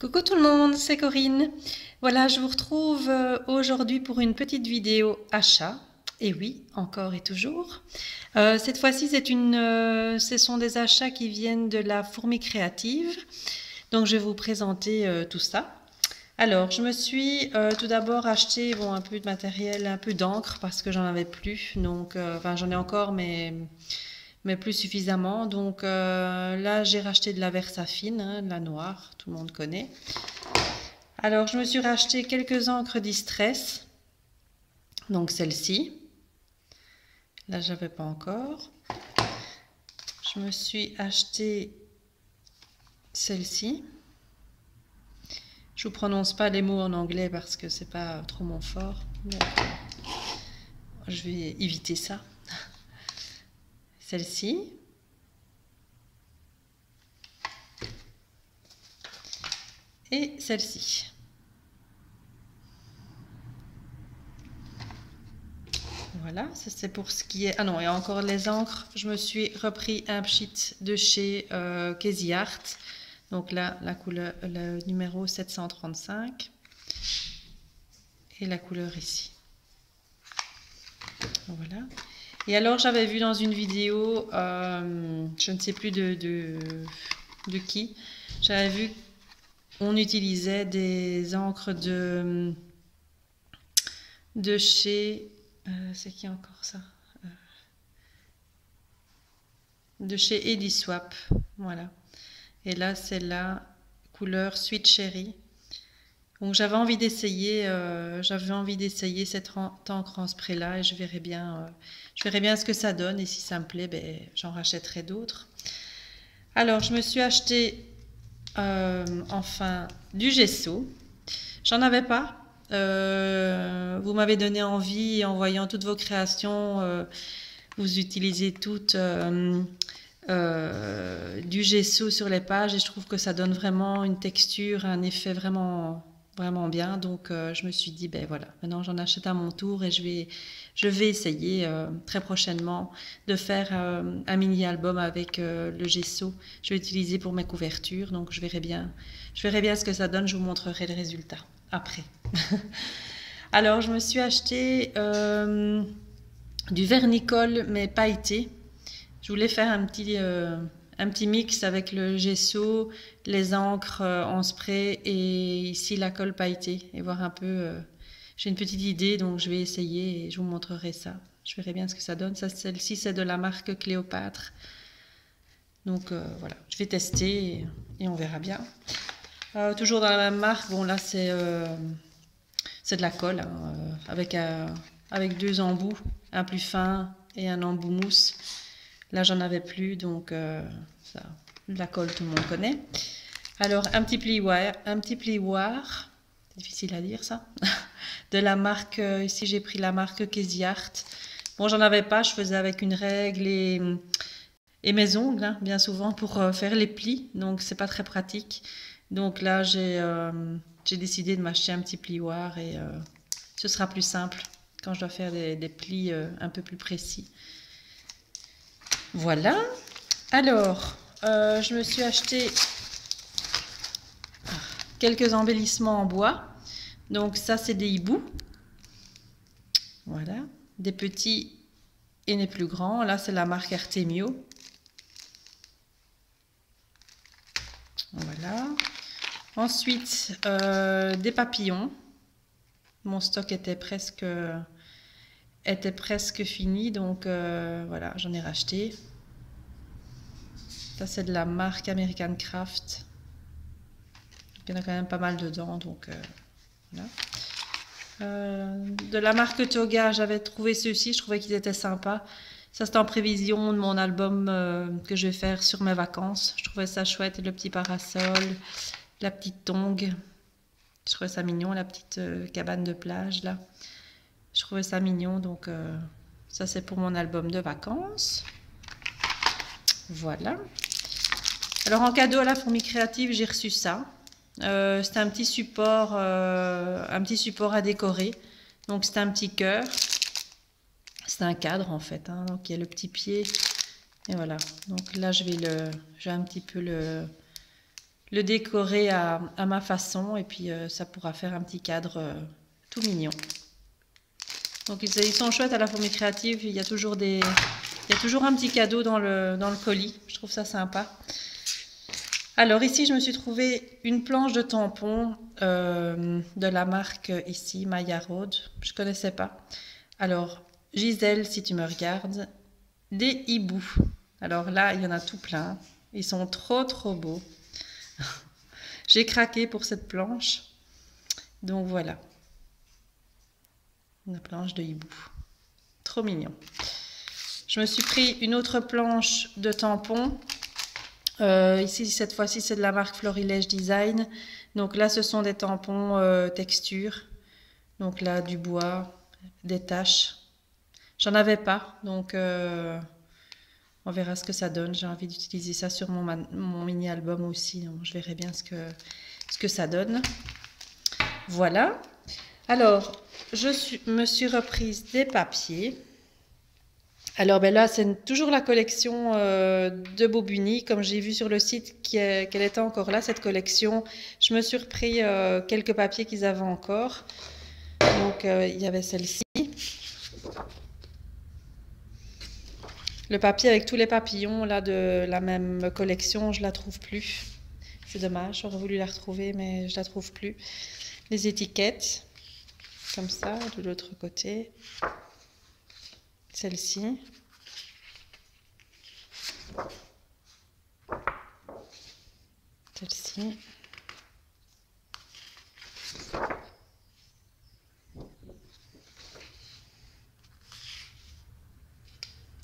Coucou tout le monde, c'est Corinne. Voilà, je vous retrouve aujourd'hui pour une petite vidéo achat. Et oui, encore et toujours. Cette fois-ci, ce sont des achats qui viennent de la Fourmi Créative. Donc, je vais vous présenter tout ça. Alors, je me suis tout d'abord acheté un peu de matériel, un peu d'encre parce que j'en avais plus. Donc, enfin, j'en ai encore, mais plus suffisamment. Donc là, j'ai racheté de la Versafine, hein, de la noire, tout le monde connaît. Alors, je me suis racheté quelques encres Distress. Donc celle-ci. Là, j'avais pas encore. Je me suis acheté celle-ci. Je vous prononce pas les mots en anglais parce que c'est pas trop mon fort. Donc, je vais éviter ça. Celle-ci. Et celle-ci. Voilà, ça c'est pour ce qui est... Ah non, et encore les encres, je me suis repris un pchit de chez Casey Art. Donc là, la couleur, le numéro 735. Et la couleur ici. Voilà. Et alors, j'avais vu dans une vidéo, je ne sais plus de qui, j'avais vu qu'on utilisait des encres de chez... c'est qui encore ça? De chez Ediswap, voilà. Et là, c'est la couleur Sweet Cherry. Donc j'avais envie d'essayer cette encre en spray là et je verrai bien ce que ça donne et si ça me plaît, ben, j'en rachèterai d'autres. Alors je me suis acheté enfin du gesso. J'en avais pas. Vous m'avez donné envie en voyant toutes vos créations. Vous utilisez toutes du gesso sur les pages et je trouve que ça donne vraiment une texture, un effet vraiment bien. Donc je me suis dit, ben voilà, maintenant j'en achète à mon tour et je vais essayer très prochainement de faire un mini album avec le gesso. Je vais l'utiliser pour mes couvertures, donc je verrai bien ce que ça donne. Je vous montrerai le résultat après. Alors je me suis acheté du vernicole mais pailleté. Je voulais faire un petit mix avec le gesso, les encres en spray et ici la colle pailletée et voir un peu. J'ai une petite idée donc je vais essayer et je vous montrerai ça. Je verrai bien ce que ça donne. Celle-ci c'est de la marque Cléopâtre. Donc voilà, je vais tester et on verra bien. Toujours dans la même marque. Bon là c'est de la colle hein, avec deux embouts, un plus fin et un embout mousse. Là, j'en avais plus, donc ça, la colle, tout le monde connaît. Alors, un petit plioir, c'est difficile à dire ça, de la marque, ici j'ai pris la marque Casey Art. Bon, j'en avais pas, je faisais avec une règle et mes ongles, hein, bien souvent, pour faire les plis, donc c'est pas très pratique. Donc là, j'ai décidé de m'acheter un petit plioir et ce sera plus simple quand je dois faire des plis un peu plus précis. Voilà. Alors, je me suis acheté quelques embellissements en bois. Donc ça, c'est des hiboux. Voilà. Des petits et des plus grands. Là, c'est la marque Artemio. Voilà. Ensuite, des papillons. Mon stock était presque fini. Donc voilà, j'en ai racheté. Ça, c'est de la marque American Craft. Il y en a quand même pas mal dedans, donc voilà. De la marque Toga, j'avais trouvé ceux-ci, je trouvais qu'ils étaient sympas. Ça, c'est en prévision de mon album que je vais faire sur mes vacances. Je trouvais ça chouette, le petit parasol, la petite tongue. Je trouvais ça mignon, la petite cabane de plage, là. Je trouvais ça mignon, donc ça, c'est pour mon album de vacances. Voilà. Alors, en cadeau à la Fourmi Créative, j'ai reçu ça. C'est un petit support à décorer. Donc c'est un petit cœur. C'est un cadre en fait. Hein. Donc il y a le petit pied. Et voilà. Donc là je vais un petit peu le le décorer à ma façon et puis ça pourra faire un petit cadre tout mignon. Donc ils sont chouettes à la fourmi créative, il y a toujours un petit cadeau dans le colis, je trouve ça sympa. Alors ici je me suis trouvé une planche de tampons de la marque ici, Maya Road, je connaissais pas. Alors Gisèle, si tu me regardes, des hiboux. Alors là il y en a tout plein, ils sont trop beaux. J'ai craqué pour cette planche, donc voilà. Une planche de hibou. Trop mignon. Je me suis pris une autre planche de tampons. Ici, cette fois-ci, c'est de la marque Florilège Design. Donc là, ce sont des tampons texture. Donc là, du bois, des taches. J'en avais pas, donc on verra ce que ça donne. J'ai envie d'utiliser ça sur mon mini-album aussi. Donc je verrai bien ce que ça donne. Voilà. Alors, me suis reprise des papiers. Alors ben là, c'est toujours la collection de Bobuni. Comme j'ai vu sur le site qu'elle était encore là, cette collection, je me suis repris quelques papiers qu'ils avaient encore. Donc, il y avait celle-ci. Le papier avec tous les papillons là de la même collection, je la trouve plus. C'est dommage, j'aurais voulu la retrouver, mais je la trouve plus. Les étiquettes. Comme ça, de l'autre côté. Celle-ci. Celle-ci.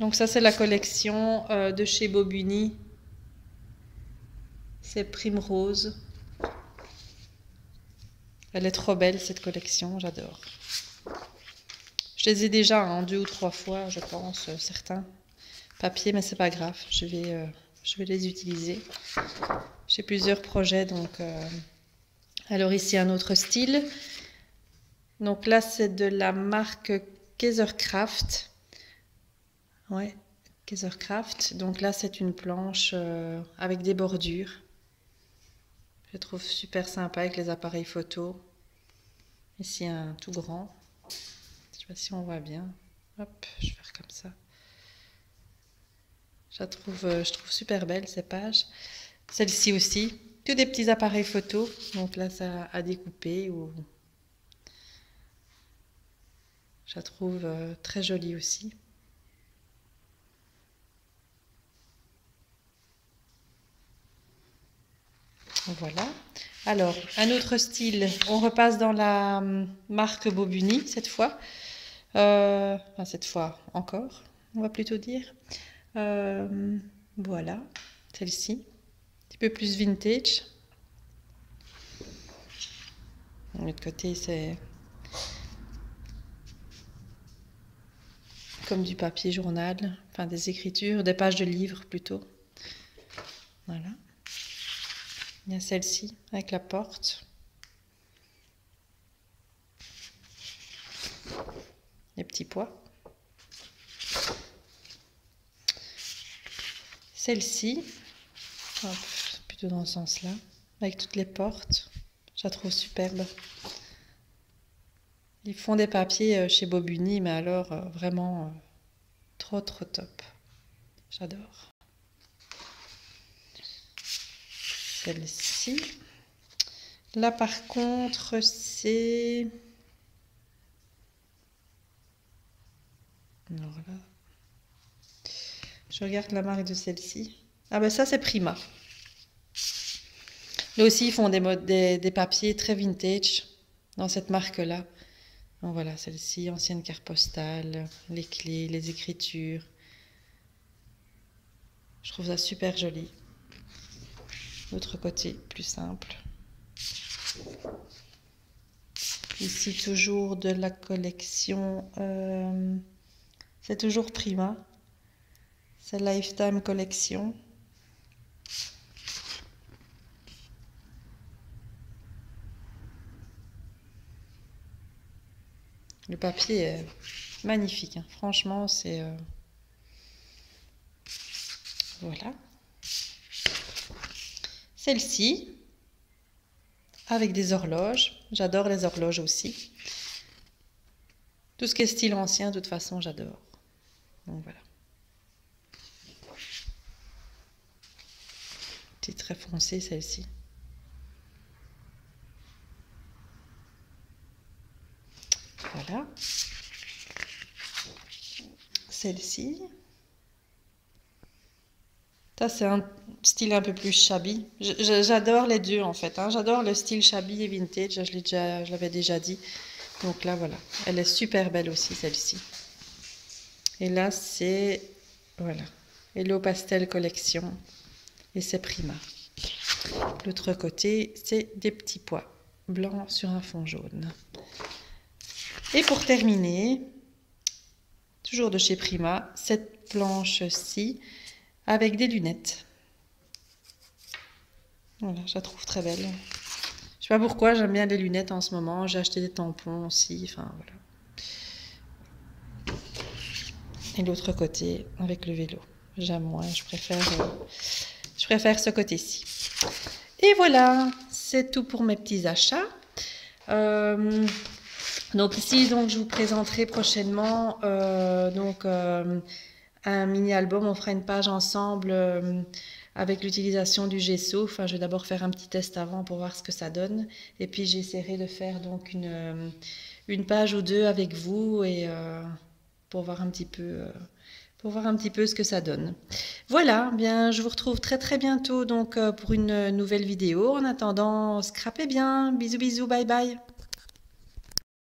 Donc ça, c'est la collection de chez Bobuni. C'est Primrose. Elle est trop belle, cette collection, j'adore. Je les ai déjà en 2 ou 3 fois, je pense, certains papiers, mais c'est pas grave, je vais les utiliser. J'ai plusieurs projets, donc... Alors ici, un autre style. Donc là, c'est de la marque Kaisercraft. Ouais, Kaisercraft. Donc là, c'est une planche avec des bordures. Je trouve super sympa avec les appareils photo. Ici, un tout grand. Je sais pas si on voit bien. Hop, je vais faire comme ça. Je trouve super belle, ces pages. Celle-ci aussi. Que des petits appareils photo. Donc là, ça a découpé. Ou... Je la trouve très jolie aussi. Voilà. Alors, un autre style. On repasse dans la marque Bobuni, cette fois. Enfin, cette fois encore, on va plutôt dire. Voilà, celle-ci. Un petit peu plus vintage. De l'autre côté, c'est comme du papier journal, enfin des écritures, des pages de livres plutôt. Voilà. Il y a celle-ci avec la porte. Les petits pois. Celle-ci, plutôt dans ce sens-là, avec toutes les portes. Je la trouve superbe. Ils font des papiers chez Bobuni, mais alors vraiment trop top. J'adore. Celle-ci. Là par contre, c'est... Alors là... Je regarde la marque de celle-ci. Ah ben ça c'est Prima. Là aussi ils font des papiers très vintage dans cette marque-là. Donc voilà, celle-ci, ancienne carte postale, les clés, les écritures. Je trouve ça super joli. L'autre côté, plus simple. Ici, toujours de la collection. C'est toujours Prima. C'est Lifetime Collection. Le papier est magnifique. Hein. Franchement, c'est... Voilà. celle-ci avec des horloges. J'adore les horloges aussi. Tout ce qui est style ancien, de toute façon, j'adore. Donc voilà. C'est très foncé celle-ci. Voilà. Celle-ci. Ça, c'est un style un peu plus shabby. J'adore les deux en fait, hein. J'adore le style shabby et vintage, je l'avais déjà dit. Donc là, voilà. Elle est super belle aussi, celle-ci. Et là, c'est... Voilà. Hello Pastel Collection. Et c'est Prima. L'autre côté, c'est des petits pois blancs sur un fond jaune. Et pour terminer, toujours de chez Prima, cette planche-ci avec des lunettes. Voilà, je la trouve très belle. Je sais pas pourquoi, j'aime bien les lunettes en ce moment. J'ai acheté des tampons aussi, enfin voilà. Et l'autre côté avec le vélo. J'aime moins, je préfère ce côté-ci. Et voilà, c'est tout pour mes petits achats. Donc ici, donc, je vous présenterai prochainement un mini-album. On fera une page ensemble avec l'utilisation du gesso. Enfin, je vais d'abord faire un petit test avant pour voir ce que ça donne. Et puis, j'essaierai de faire donc une page ou deux avec vous et pour voir un petit peu... ce que ça donne. Voilà, bien, je vous retrouve très très bientôt donc pour une nouvelle vidéo. En attendant, scrapez bien. Bisous bisous, bye bye.